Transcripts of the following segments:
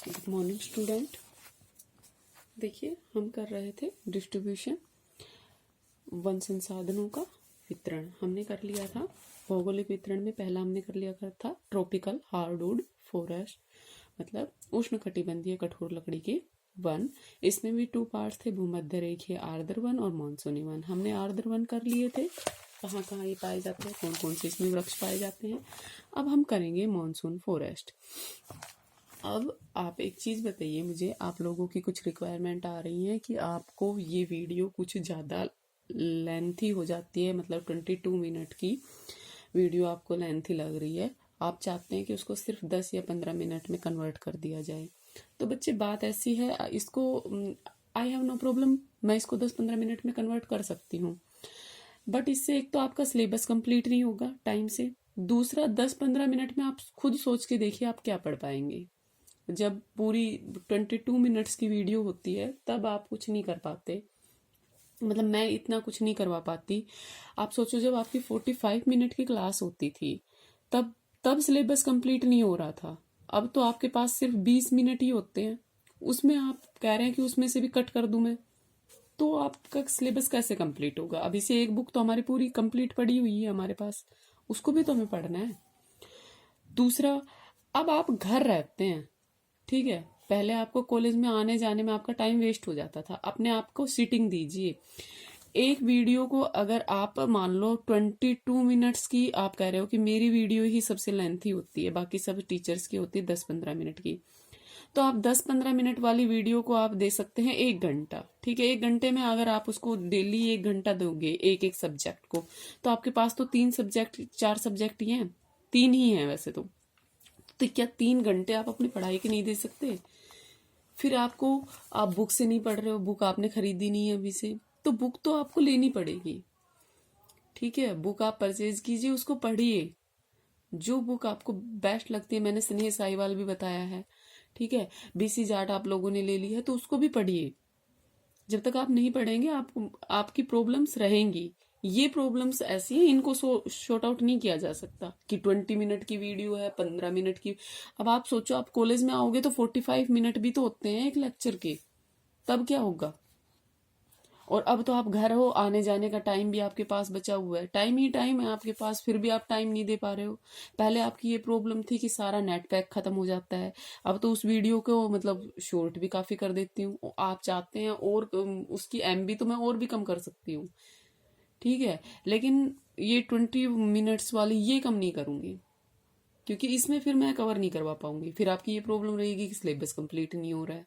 Good morning student. देखिए हम कर रहे थे डिस्ट्रीब्यूशन वन संसाधनों का वितरण। हमने कर लिया था भौगोलिक वितरण में पहला हमने कर लिया था ट्रॉपिकल हार्डवुड फॉरेस्ट, मतलब उष्णकटिबंधीय कठोर लकड़ी के वन। इसमें भी 2 पार्ट्स थे, भूमध्य रेखीय आर्द्र वन और मानसूनी वन। हमने आर्द्र वन कर लिए थे, कहाँ कहाँ ये पाए जाते हैं, कौन कौन से इसमें वृक्ष पाए जाते हैं। अब हम करेंगे मानसून फॉरेस्ट। अब आप एक चीज़ बताइए मुझे, आप लोगों की कुछ रिक्वायरमेंट आ रही है कि आपको ये वीडियो कुछ ज़्यादा लेंथी हो जाती है, मतलब 22 मिनट की वीडियो आपको लेंथी लग रही है। आप चाहते हैं कि उसको सिर्फ 10 या 15 मिनट में कन्वर्ट कर दिया जाए। तो बच्चे बात ऐसी है, इसको आई हैव नो प्रॉब्लम, मैं इसको 10-15 मिनट में कन्वर्ट कर सकती हूँ, बट इससे एक तो आपका सिलेबस कंप्लीट नहीं होगा टाइम से, दूसरा 10-15 मिनट में आप खुद सोच के देखिए आप क्या पढ़ पाएंगे। जब पूरी 22 मिनट्स की वीडियो होती है तब आप कुछ नहीं कर पाते, मतलब मैं इतना कुछ नहीं करवा पाती। आप सोचो जब आपकी 45 मिनट की क्लास होती थी तब सिलेबस कंप्लीट नहीं हो रहा था। अब तो आपके पास सिर्फ 20 मिनट ही होते हैं, उसमें आप कह रहे हैं कि उसमें से भी कट कर दूं मैं, तो आपका सिलेबस कैसे कंप्लीट होगा। अभी से एक बुक तो हमारी पूरी कंप्लीट पड़ी हुई है हमारे पास, उसको भी तो हमें पढ़ना है। दूसरा, अब आप घर रहते हैं, ठीक है, पहले आपको कॉलेज में आने जाने में आपका टाइम वेस्ट हो जाता था, अपने आप को सीटिंग दीजिए। एक वीडियो को अगर आप मान लो 22 मिनट्स की, आप कह रहे हो कि मेरी वीडियो ही सबसे लेंथी होती है, बाकी सब टीचर्स की होती है 10-15 मिनट की, तो आप 10-15 मिनट वाली वीडियो को आप दे सकते हैं 1 घंटा, ठीक है। 1 घंटे में अगर आप उसको डेली 1 घंटा दोगे एक एक सब्जेक्ट को, तो आपके पास तो 3 सब्जेक्ट 4 सब्जेक्ट ही हैं, 3 ही हैं वैसे तो क्या 3 घंटे आप अपनी पढ़ाई के नहीं दे सकते। फिर आपको, आप बुक से नहीं पढ़ रहे हो, बुक आपने खरीदी नहीं है अभी से, तो बुक तो आपको लेनी पड़ेगी, ठीक है। बुक आप परचेज कीजिए, उसको पढ़िए, जो बुक आपको बेस्ट लगती है। मैंने स्नेह साहिवाल भी बताया है, ठीक है। बीसी जाट आप लोगों ने ले ली है तो उसको भी पढ़िए। जब तक आप नहीं पढ़ेंगे आपकी प्रॉब्लम्स रहेंगी। ये प्रॉब्लम्स ऐसी हैं, इनको शॉर्ट आउट नहीं किया जा सकता कि 20 मिनट की वीडियो है, 15 मिनट की। अब आप सोचो, आप कॉलेज में आओगे तो 45 मिनट भी तो होते हैं एक लेक्चर के, तब क्या होगा। और अब तो आप घर हो, आने जाने का टाइम भी आपके पास बचा हुआ है, टाइम ही टाइम है आपके पास, फिर भी आप टाइम नहीं दे पा रहे हो। पहले आपकी ये प्रॉब्लम थी कि सारा नेट पैक खत्म हो जाता है, अब तो उस वीडियो को मतलब शॉर्ट भी काफी कर देती हूँ। आप चाहते हैं और उसकी एमबी तो मैं और भी कम कर सकती हूँ, ठीक है, लेकिन ये 20 मिनट्स वाली ये कम नहीं करूंगी, क्योंकि इसमें फिर मैं कवर नहीं करवा पाऊंगी। फिर आपकी ये प्रॉब्लम रहेगी कि सिलेबस कंप्लीट नहीं हो रहा है,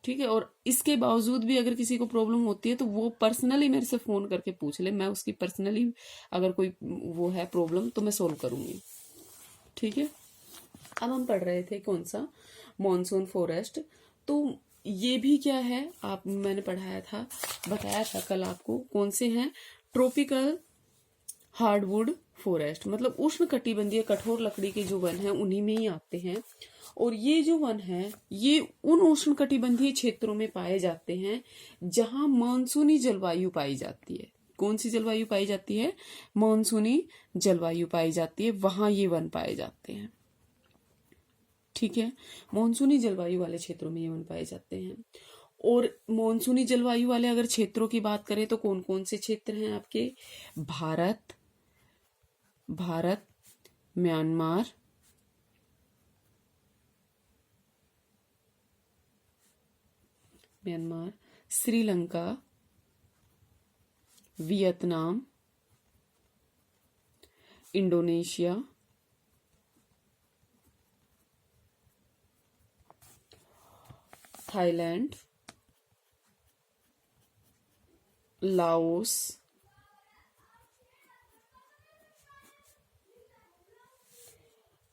ठीक है। और इसके बावजूद भी अगर किसी को प्रॉब्लम होती है तो वो पर्सनली मेरे से फोन करके पूछ ले, मैं उसकी पर्सनली अगर कोई वो है प्रॉब्लम तो मैं सोल्व करूंगी, ठीक है। अब हम पढ़ रहे थे कौन सा, मॉनसून फॉरेस्ट। तो ये भी क्या है, आप मैंने पढ़ाया था, बताया था कल आपको, कौन से हैं, ट्रॉपिकल हार्डवुड फॉरेस्ट, मतलब उष्ण कटिबंधीय कठोर लकड़ी के जो वन हैं उन्हीं में ही आते हैं। और ये जो वन है ये उन उष्ण कटिबंधीय क्षेत्रों में पाए जाते हैं जहां मानसूनी जलवायु पाई जाती है। कौन सी जलवायु पाई जाती है, मानसूनी जलवायु पाई जाती है, वहां ये वन पाए जाते हैं, ठीक है। मानसूनी जलवायु वाले क्षेत्रों में ये वन पाए जाते हैं। और मानसूनी जलवायु वाले अगर क्षेत्रों की बात करें तो कौन कौन से क्षेत्र हैं आपके, Bharat, Myanmar, Sri Lanka, Vietnam, Indonesia, Thailand, Laos,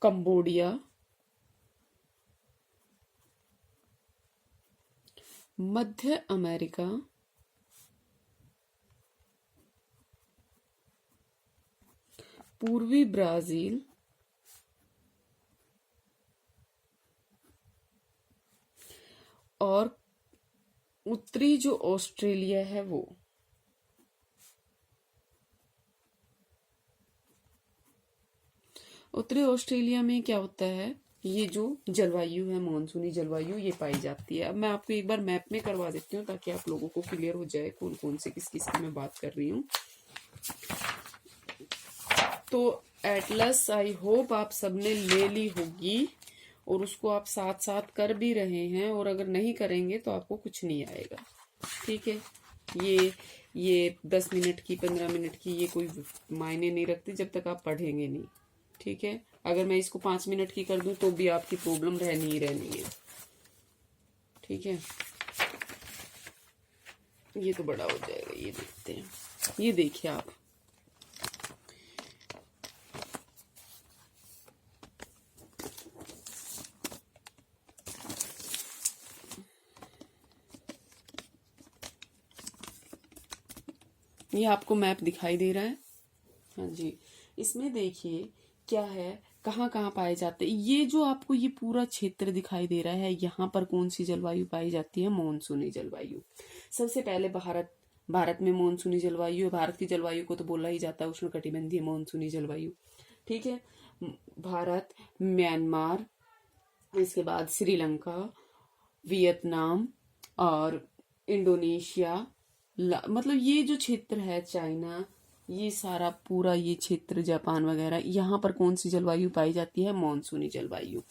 Cambodia, मध्य अमेरिका, पूर्वी ब्राजील, और उत्तरी जो ऑस्ट्रेलिया है वो। उत्तरी ऑस्ट्रेलिया में क्या होता है, ये जो जलवायु है मानसूनी जलवायु ये पाई जाती है। अब मैं आपको एक बार मैप में करवा देती हूँ ताकि आप लोगों को क्लियर हो जाए कौन कौन से किस किस की मैं बात कर रही हूँ। तो एटलस आई होप आप सबने ले ली होगी और उसको आप साथ साथ कर भी रहे हैं, और अगर नहीं करेंगे तो आपको कुछ नहीं आएगा। ठीक है, ये 10 मिनट की 15 मिनट की ये कोई मायने नहीं रखती जब तक आप पढ़ेंगे नहीं। ठीक है, अगर मैं इसको 5 मिनट की कर दूं तो भी आपकी प्रॉब्लम रहनी ही रहनी है। ठीक है, ये तो बड़ा हो जाएगा, ये देखते हैं। ये देखिए आप, ये आपको मैप दिखाई दे रहा है। हाँ जी, इसमें देखिए क्या है, कहाँ कहाँ पाए जाते हैं। ये जो आपको ये पूरा क्षेत्र दिखाई दे रहा है, यहाँ पर कौन सी जलवायु पाई जाती है? मानसूनी जलवायु। सबसे पहले भारत में मानसूनी जलवायु है। भारत की जलवायु को तो बोला ही जाता है उष्णकटिबंधीय मानसूनी जलवायु। ठीक है, भारत, म्यांमार, इसके बाद श्रीलंका, वियतनाम और इंडोनेशिया, मतलब ये जो क्षेत्र है, चाइना, ये सारा पूरा ये क्षेत्र, जापान वगैरह, यहाँ पर कौन सी जलवायु पाई जाती है? मानसूनी जलवायु।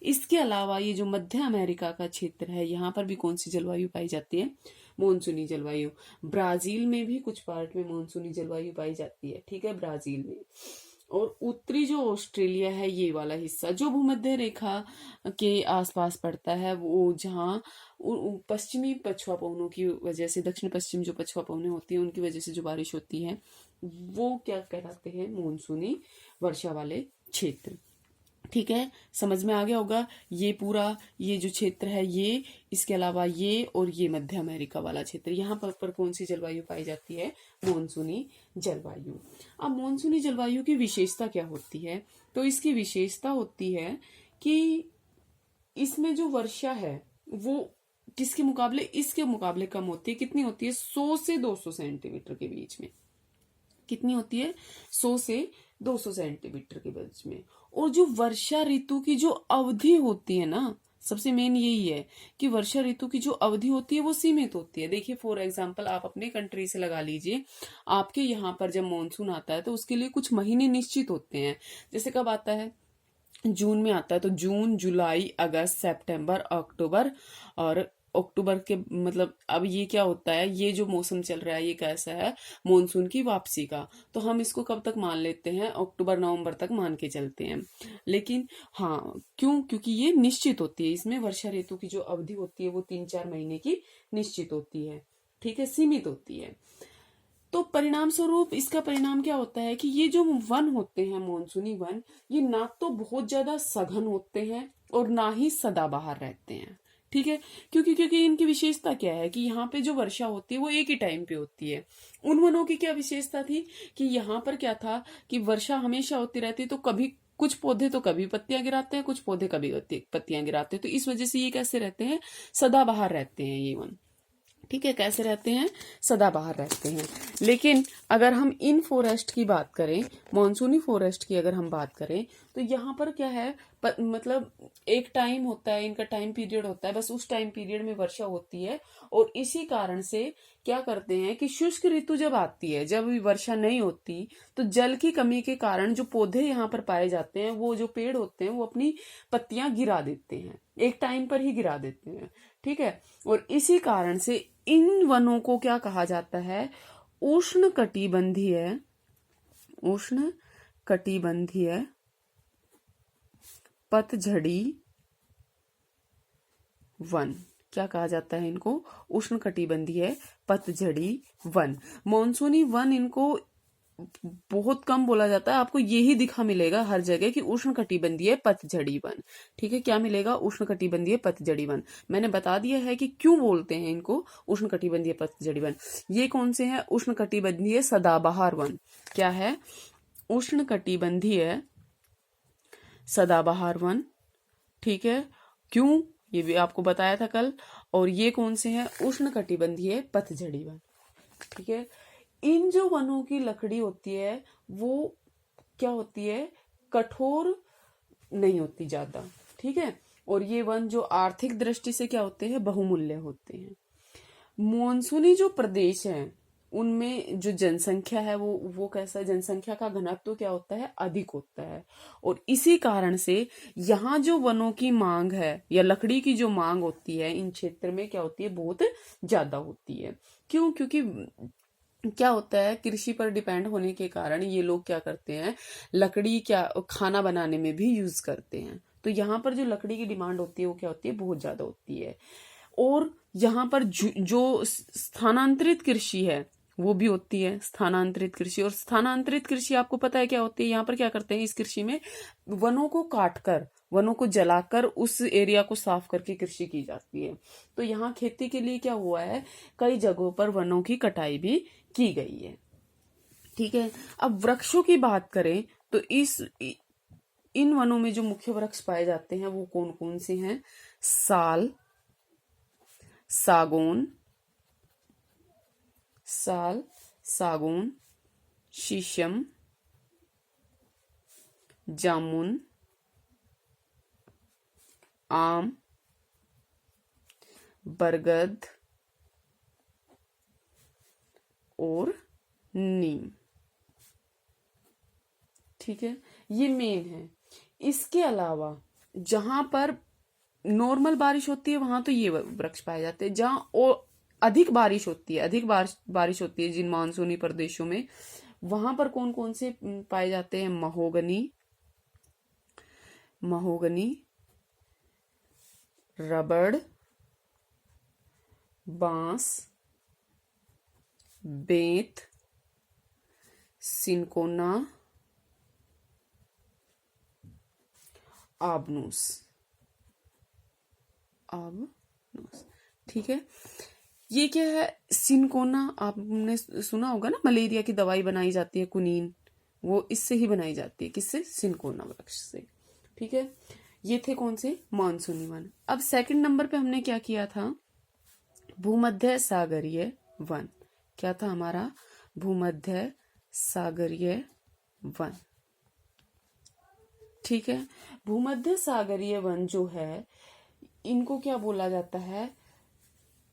इसके अलावा ये जो मध्य अमेरिका का क्षेत्र है, यहाँ पर भी कौन सी जलवायु पाई जाती है? मानसूनी जलवायु। ब्राजील में भी कुछ पार्ट में मानसूनी जलवायु पाई जाती है। ठीक है, ब्राजील में। और उत्तरी जो ऑस्ट्रेलिया है, ये वाला हिस्सा जो भूमध्य रेखा के आसपास पड़ता है, वो जहाँ पश्चिमी पछुआ पवनों की वजह से, दक्षिण पश्चिम जो पछुआ पवनें होती हैं उनकी वजह से जो बारिश होती है, वो क्या कहलाते हैं? मानसूनी वर्षा वाले क्षेत्र। ठीक है, समझ में आ गया होगा। ये पूरा ये जो क्षेत्र है, ये, इसके अलावा ये और ये मध्य अमेरिका वाला क्षेत्र, यहाँ पर कौन सी जलवायु पाई जाती है? मानसूनी जलवायु। अब मानसूनी जलवायु की विशेषता क्या होती है? तो इसकी विशेषता होती है कि इसमें जो वर्षा है वो किसके मुकाबले, इसके मुकाबले कम होती है। कितनी होती है? 100 से 200 सेंटीमीटर के बीच में। कितनी होती है? 100 से 200 सेंटीमीटर के बीच में। और जो वर्षा ऋतु की जो अवधि होती है ना, सबसे मेन यही है कि वर्षा ऋतु की जो अवधि होती है वो सीमित होती है। देखिए, फॉर एग्जांपल आप अपने कंट्री से लगा लीजिए, आपके यहाँ पर जब मानसून आता है तो उसके लिए कुछ महीने निश्चित होते हैं। जैसे कब आता है? जून में आता है, तो जून, जुलाई, अगस्त, सितंबर, अक्टूबर, और अक्टूबर के मतलब अब ये क्या होता है, ये जो मौसम चल रहा है ये कैसा है? मानसून की वापसी का। तो हम इसको कब तक मान लेते हैं? अक्टूबर नवंबर तक मान के चलते हैं। लेकिन हाँ, क्यों? क्योंकि ये निश्चित होती है, इसमें वर्षा ऋतु की जो अवधि होती है वो 3-4 महीने की निश्चित होती है। ठीक है, सीमित होती है। तो परिणाम स्वरूप इसका परिणाम क्या होता है कि ये जो वन होते हैं, मानसूनी वन, ये ना तो बहुत ज्यादा सघन होते हैं और ना ही सदाबहार रहते हैं। ठीक है, क्योंकि इनकी विशेषता क्या है कि यहाँ पे जो वर्षा होती है वो एक ही टाइम पे होती है। उन वनों की क्या विशेषता थी कि यहाँ पर क्या था कि वर्षा हमेशा होती रहती है, तो कभी कुछ पौधे तो कभी पत्तियां गिराते हैं, कुछ पौधे कभी पत्तियां गिराते हैं, तो इस वजह से ये कैसे रहते हैं? सदाबहार रहते हैं ये वन। ठीक है, कैसे रहते हैं? सदाबहार रहते हैं। लेकिन अगर हम इन फॉरेस्ट की बात करें, मानसूनी फॉरेस्ट की अगर हम बात करें, तो यहाँ पर क्या है, मतलब एक टाइम होता है, इनका टाइम पीरियड होता है, बस उस टाइम पीरियड में वर्षा होती है। और इसी कारण से क्या करते हैं कि शुष्क ऋतु जब आती है, जब वर्षा नहीं होती, तो जल की कमी के कारण जो पौधे यहाँ पर पाए जाते हैं, वो जो पेड़ होते हैं, वो अपनी पत्तियां गिरा देते हैं, एक टाइम पर ही गिरा देते हैं। ठीक है, और इसी कारण से इन वनों को क्या कहा जाता है? उष्णकटिबंधीय पतझड़ी वन। क्या कहा जाता है इनको? उष्णकटिबंधीय पतझड़ी वन। मानसूनी वन इनको बहुत कम बोला जाता है। आपको यही दिखा मिलेगा हर जगह कि उष्णकटिबंधीय पतझड़ी वन। ठीक है, क्या मिलेगा? उष्णकटिबंधीय पतझड़ी वन। मैंने बता दिया है कि क्यों बोलते हैं इनको उष्णकटिबंधीय पतझड़ी वन। ये कौन से हैं? उष्णकटिबंधीय सदाबहार वन। क्या है? उष्णकटिबंधीय सदाबहार वन। ठीक है, क्यों? ये भी आपको बताया था कल। और ये कौन से हैं? उष्णकटिबंधीय पतझड़ी वन। ठीक है, इन जो वनों की लकड़ी होती है वो क्या होती है? कठोर नहीं होती ज्यादा। ठीक है। और ये वन जो आर्थिक दृष्टि से क्या होते हैं, बहुमूल्य होते हैं। मॉनसूनी जो प्रदेश हैं उनमें जो जनसंख्या है वो कैसा है, जनसंख्या का घनत्व क्या होता है, अधिक होता है। और इसी कारण से यहाँ जो वनों की मांग है या लकड़ी की जो मांग होती है इन क्षेत्र में क्या होती है, बहुत ज्यादा होती है। क्यों? क्योंकि क्या होता है, कृषि पर डिपेंड होने के कारण ये लोग क्या करते हैं, लकड़ी क्या खाना बनाने में भी यूज करते हैं। तो यहाँ पर जो लकड़ी की डिमांड होती है वो क्या होती है, बहुत ज्यादा होती है। और यहाँ पर जो स्थानांतरित कृषि है वो भी होती है, स्थानांतरित कृषि। और स्थानांतरित कृषि आपको पता है क्या होती है, यहाँ पर क्या करते हैं, इस कृषि में वनों को काटकर, वनों को जलाकर उस एरिया को साफ करके कृषि की जाती है। तो यहाँ खेती के लिए क्या हुआ है, कई जगहों पर वनों की कटाई भी की गई है। ठीक है। अब वृक्षों की बात करें तो इन वनों में जो मुख्य वृक्ष पाए जाते हैं वो कौन कौन से हैं, साल, सागौन, शीशम, जामुन, आम, बरगद और नीम। ठीक है, ये मेन है। इसके अलावा जहां पर नॉर्मल बारिश होती है वहां तो ये वृक्ष पाए जाते हैं। जहां और अधिक बारिश होती है, अधिक बारिश होती है जिन मानसूनी प्रदेशों में, वहां पर कौन कौन से पाए जाते हैं, महोगनी, रबड़, बांस, बेंत, सिनकोना, आबनूस। ठीक है। ये क्या है, सिनकोना, आपने सुना होगा ना, मलेरिया की दवाई बनाई जाती है कुनीन, वो इससे ही बनाई जाती है, किससे, सिनकोना वृक्ष से। ठीक है, ये थे कौन से, मानसूनी वन। अब सेकंड नंबर पे हमने क्या किया था, भूमध्य सागरीय वन। क्या था हमारा, भूमध्य सागरीय वन। ठीक है, भूमध्य सागरीय वन जो है इनको क्या बोला जाता है,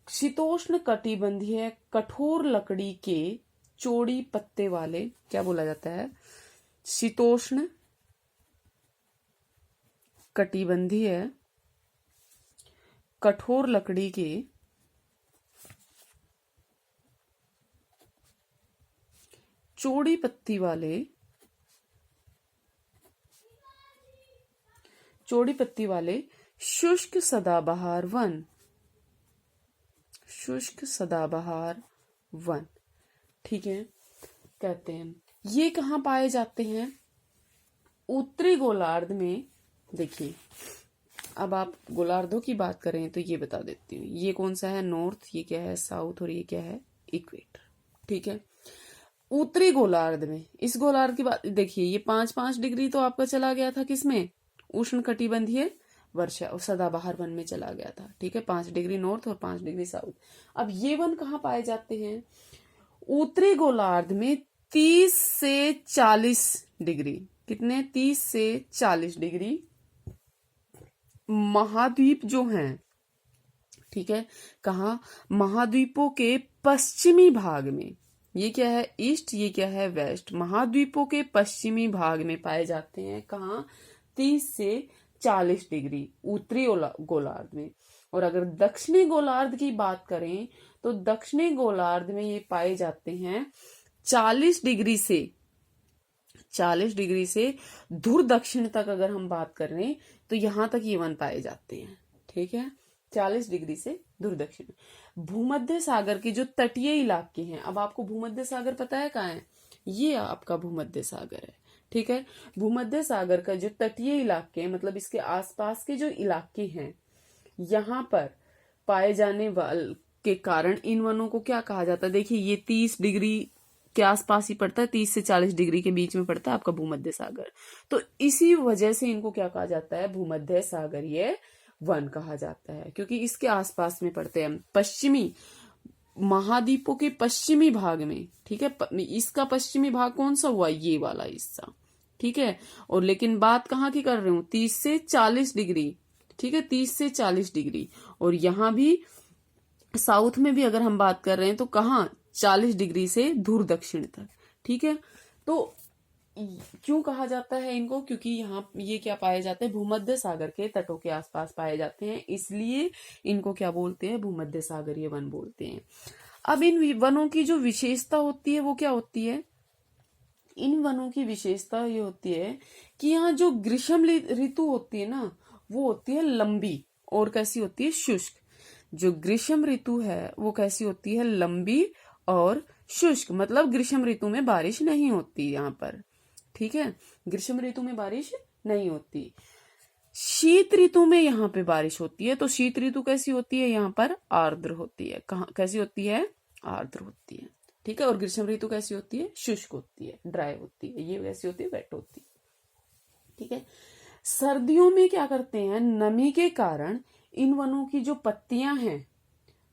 शीतोष्ण कटिबंधीय कठोर लकड़ी के चौड़ी पत्ते वाले, क्या बोला जाता है, शीतोष्ण कटिबंधीय कठोर लकड़ी के चौड़ी पत्ती वाले शुष्क सदाबहार वन। ठीक है, कहते हैं ये कहाँ पाए जाते हैं, उत्तरी गोलार्ध में। देखिए, अब आप गोलार्धों की बात करें तो ये बता देती हूँ, ये कौन सा है, नॉर्थ, ये क्या है, साउथ, और ये क्या है, इक्वेटर। ठीक है, उत्तरी गोलार्ध में, इस गोलार्ध की बात देखिए, ये 5-5 डिग्री तो आपका चला गया था किसमें, उष्ण कटिबंधीय वर्षा और सदाबहार वन में चला गया था। ठीक है, 5 डिग्री नॉर्थ और 5 डिग्री साउथ। अब ये वन कहाँ पाए जाते हैं, उत्तरी गोलार्ध में 30 से 40 डिग्री, कितने, 30 से 40 डिग्री महाद्वीप जो हैं। ठीक है, कहा, महाद्वीपों के पश्चिमी भाग में, ये क्या है, ईस्ट, ये क्या है, वेस्ट, महाद्वीपों के पश्चिमी भाग में पाए जाते हैं। कहाँ, 30 से 40 डिग्री उत्तरी गोलार्ध में। और अगर दक्षिणी गोलार्ध की बात करें तो दक्षिणी गोलार्ध में ये पाए जाते हैं 40 डिग्री से धुर दक्षिण तक। अगर हम बात करें तो यहां तक ये वन पाए जाते हैं। ठीक है, 40 डिग्री से धुर दक्षिण। भूमध्य सागर के जो तटीय इलाके हैं, अब आपको भूमध्य सागर पता है कहाँ है, ये आपका भूमध्य सागर है। ठीक है, भूमध्य सागर का जो तटीय इलाके हैं, मतलब इसके आसपास के जो इलाके हैं, यहाँ पर पाए जाने वाले के कारण इन वनों को क्या कहा जाता है, देखिए ये 30 डिग्री के आसपास ही पड़ता है, 30 से 40 डिग्री के बीच में पड़ता है आपका भूमध्य सागर। तो इसी वजह से इनको क्या कहा जाता है, भूमध्य सागरीय वन कहा जाता है, क्योंकि इसके आसपास में पड़ते हैं, पश्चिमी महाद्वीपों के पश्चिमी भाग में। ठीक है, इसका पश्चिमी भाग कौन सा हुआ, ये वाला हिस्सा। ठीक है। और लेकिन बात कहाँ की कर रही हूँ, 30 से 40 डिग्री, ठीक है, 30 से 40 डिग्री। और यहाँ भी साउथ में भी अगर हम बात कर रहे हैं तो कहाँ, 40 डिग्री से धुर दक्षिण तक, ठीक है। तो क्यों कहा जाता है इनको, क्योंकि यहाँ ये क्या पाए जाते हैं, भूमध्य सागर के तटों के आसपास पाए जाते हैं, इसलिए इनको क्या बोलते हैं, भूमध्य सागरीय वन बोलते हैं। अब इन वनों की जो विशेषता होती है वो क्या होती है, इन वनों की विशेषता ये होती है कि यहाँ जो ग्रीष्म ऋतु होती है ना, वो होती है लंबी और कैसी होती है, शुष्क। जो ग्रीष्म ऋतु है वो कैसी होती है, लंबी और शुष्क, मतलब ग्रीष्म ऋतु में बारिश नहीं होती यहाँ पर, ठीक है, ग्रीष्म ऋतु में बारिश नहीं होती। शीत ऋतु में यहाँ पे बारिश होती है। तो शीत ऋतु कैसी होती है, यहाँ पर आर्द्र होती है। कहाँ कैसी होती है, आर्द्र होती है, ठीक है। और ग्रीष्म ऋतु कैसी होती है, शुष्क होती है, ड्राई होती है। ये कैसी होती है, वेट होती है, ठीक है। सर्दियों में क्या करते हैं, नमी के कारण इन वनों की जो पत्तियां हैं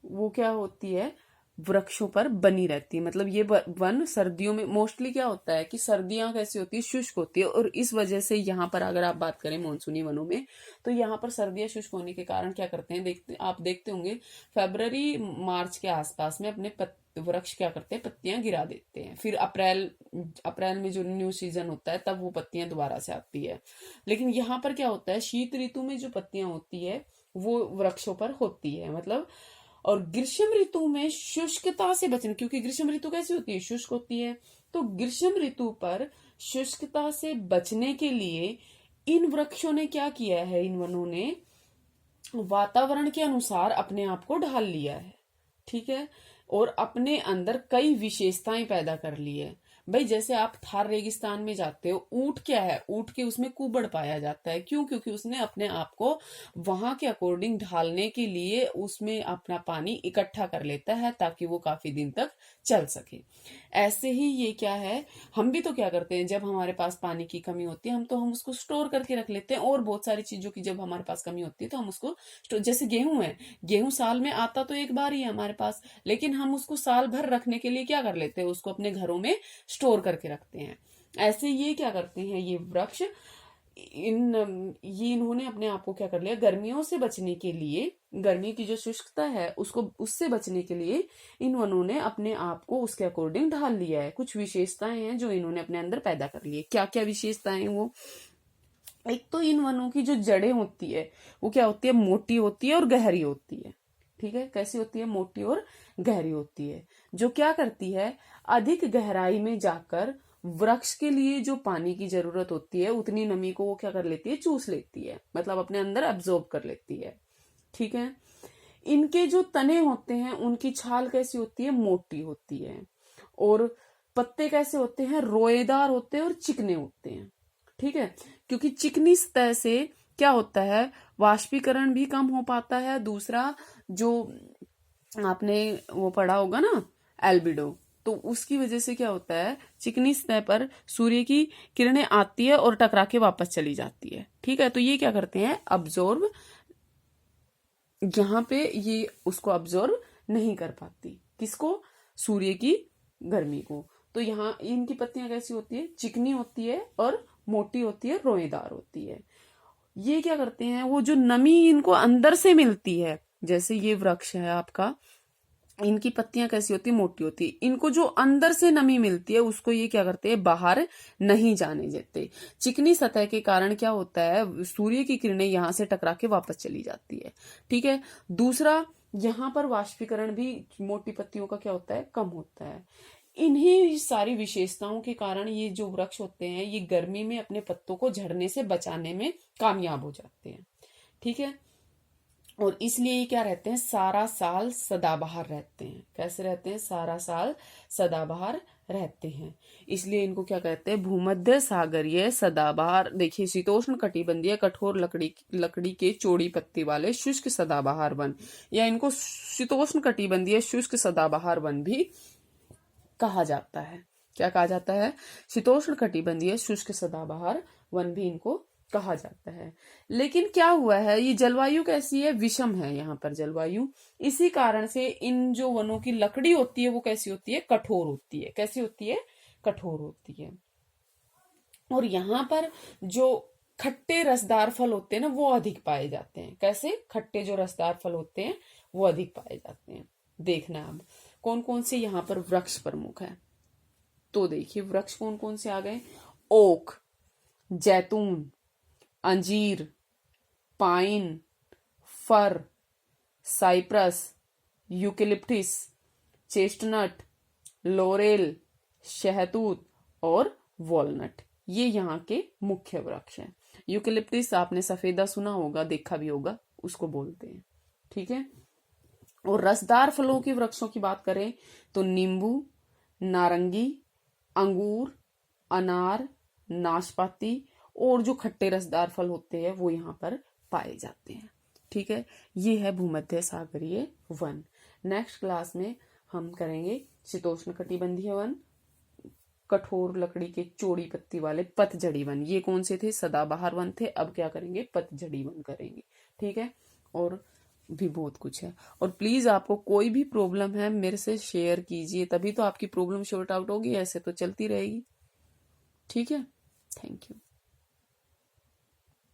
वो क्या होती है, वृक्षों पर बनी रहती है। मतलब ये वन सर्दियों में मोस्टली क्या होता है कि सर्दियां कैसी होती है, शुष्क होती है। और इस वजह से यहाँ पर अगर आप बात करें मानसूनी वनों में, तो यहाँ पर सर्दियां शुष्क होने के कारण क्या करते हैं, आप देखते होंगे फरवरी मार्च के आसपास में अपने वृक्ष क्या करते हैं, पत्तियां गिरा देते हैं। फिर अप्रैल में जो न्यू सीजन होता है तब वो पत्तियां दोबारा से आती है। लेकिन यहाँ पर क्या होता है, शीत ऋतु में जो पत्तियां होती है वो वृक्षों पर होती है, मतलब। और ग्रीष्म ऋतु में शुष्कता से बचने, क्योंकि ग्रीष्म ऋतु कैसी होती है, शुष्क होती है। तो ग्रीष्म ऋतु पर शुष्कता से बचने के लिए इन वृक्षों ने क्या किया है, इन वनों ने वातावरण के अनुसार अपने आप को ढाल लिया है, ठीक है। और अपने अंदर कई विशेषताएं पैदा कर ली है। भाई जैसे आप थार रेगिस्तान में जाते हो, ऊंट क्या है, ऊंट के उसमें कुबड़ पाया जाता है। क्यों, क्योंकि उसने अपने आप को वहां के अकॉर्डिंग ढालने के लिए उसमें अपना पानी इकट्ठा कर लेता है ताकि वो काफी दिन तक चल सके। ऐसे ही ये क्या है, हम भी तो क्या करते हैं, जब हमारे पास पानी की कमी होती है हम उसको स्टोर करके रख लेते हैं। और बहुत सारी चीजों की जब हमारे पास कमी होती है तो हम उसको जैसे गेहूं है, गेहूं साल में आता तो एक बार ही है हमारे पास, लेकिन हम उसको साल भर रखने के लिए क्या कर लेते हैं, उसको अपने घरों में स्टोर करके रखते हैं। ऐसे ये क्या करते हैं, ये वृक्ष इन्होंने अपने आप को क्या कर लिया, गर्मियों से बचने के लिए, गर्मी की जो शुष्कता है उसको उससे बचने के लिए इन वनों ने अपने आप को उसके अकॉर्डिंग ढाल लिया है। कुछ विशेषताएं हैं जो इन्होंने अपने अंदर पैदा कर ली है। क्या क्या विशेषताएं वो, एक तो इन वनों की जो जड़ें होती है वो क्या होती है, मोटी होती है और गहरी होती है, ठीक है। कैसी होती है, मोटी और गहरी होती है, जो क्या करती है, अधिक गहराई में जाकर वृक्ष के लिए जो पानी की जरूरत होती है उतनी नमी को वो क्या कर लेती है, चूस लेती है, मतलब अपने अंदर एब्जॉर्ब कर लेती है, ठीक है। इनके जो तने होते हैं उनकी छाल कैसी होती है, मोटी होती है। और पत्ते कैसे होते हैं, रोएदार होते हैं और चिकने होते हैं, ठीक है। क्योंकि चिकनी सतह से क्या होता है, वाष्पीकरण भी कम हो पाता है। दूसरा जो आपने वो पढ़ा होगा ना, एल्बिडो, तो उसकी वजह से क्या होता है, चिकनी सतह पर सूर्य की किरणें आती है और टकरा के वापस चली जाती है, ठीक है। तो ये क्या करते हैं, अब्जॉर्ब, यहाँ पे ये उसको अब्जॉर्ब नहीं कर पाती, किसको, सूर्य की गर्मी को। तो यहाँ इनकी पत्तियां कैसी होती है, चिकनी होती है और मोटी होती है, रोएदार होती है। ये क्या करते हैं, वो जो नमी इनको अंदर से मिलती है, जैसे ये वृक्ष है आपका, इनकी पत्तियां कैसी होती है, मोटी होती है। इनको जो अंदर से नमी मिलती है उसको ये क्या करते हैं, बाहर नहीं जाने देते। चिकनी सतह के कारण क्या होता है, सूर्य की किरणें यहां से टकरा के वापस चली जाती है, ठीक है। दूसरा, यहाँ पर वाष्पीकरण भी मोटी पत्तियों का क्या होता है, कम होता है। इन्हीं सारी विशेषताओं के कारण ये जो वृक्ष होते हैं ये गर्मी में अपने पत्तों को झड़ने से बचाने में कामयाब हो जाते हैं, ठीक है। और इसलिए ये क्या रहते हैं, सारा साल सदाबहार रहते हैं। कैसे रहते हैं, सारा साल सदाबहार रहते हैं। इसलिए इनको क्या कहते हैं, भूमध्य सागरीय सदाबहार। देखिए, शीतोष्ण कटिबंधीय कठोर लकड़ी के चौड़ी पत्ती वाले शुष्क सदाबहार वन, या इनको शीतोष्ण कटिबंधीय शुष्क सदाबहार वन भी कहा जाता है। क्या कहा जाता है, शीतोष्ण कटिबंधीय शुष्क सदाबहार वन भी इनको कहा जाता है। लेकिन क्या हुआ है, ये जलवायु कैसी है, विषम है यहाँ पर जलवायु। इसी कारण से इन जो वनों की लकड़ी होती है वो कैसी होती है, कठोर होती है। कैसी होती है, कठोर होती है। और यहाँ पर जो खट्टे रसदार फल होते हैं ना वो अधिक पाए जाते हैं। कैसे? खट्टे जो रसदार फल होते हैं वो अधिक पाए जाते हैं। देखना अब कौन कौन से यहाँ पर वृक्ष प्रमुख है। तो देखिए वृक्ष कौन कौन से आ गए। ओक, जैतून, अंजीर, पाइन, फर, साइप्रस, यूकेलिप्टिस, चेस्टनट, लोरेल, शहतूत और वॉलनट, ये यहाँ के मुख्य वृक्ष हैं। यूकेलिप्टिस आपने सफेदा सुना होगा, देखा भी होगा, उसको बोलते हैं। ठीक है। और रसदार फलों के वृक्षों की बात करें तो नींबू, नारंगी, अंगूर, अनार, नाशपाती और जो खट्टे रसदार फल होते हैं वो यहाँ पर पाए जाते हैं। ठीक है। ये है भूमध्य सागरीय वन। नेक्स्ट क्लास में हम करेंगे शीतोष्ण कटिबंधीय वन, कठोर लकड़ी के चौड़ी पत्ती वाले पतझड़ी वन। ये कौन से थे? सदाबहार वन थे। अब क्या करेंगे? पतझड़ी वन करेंगे। ठीक है। और भी बहुत कुछ है। और प्लीज आपको कोई भी प्रॉब्लम है मेरे से शेयर कीजिए, तभी तो आपकी प्रॉब्लम शॉर्ट आउट होगी, ऐसे तो चलती रहेगी। ठीक है। Thank you.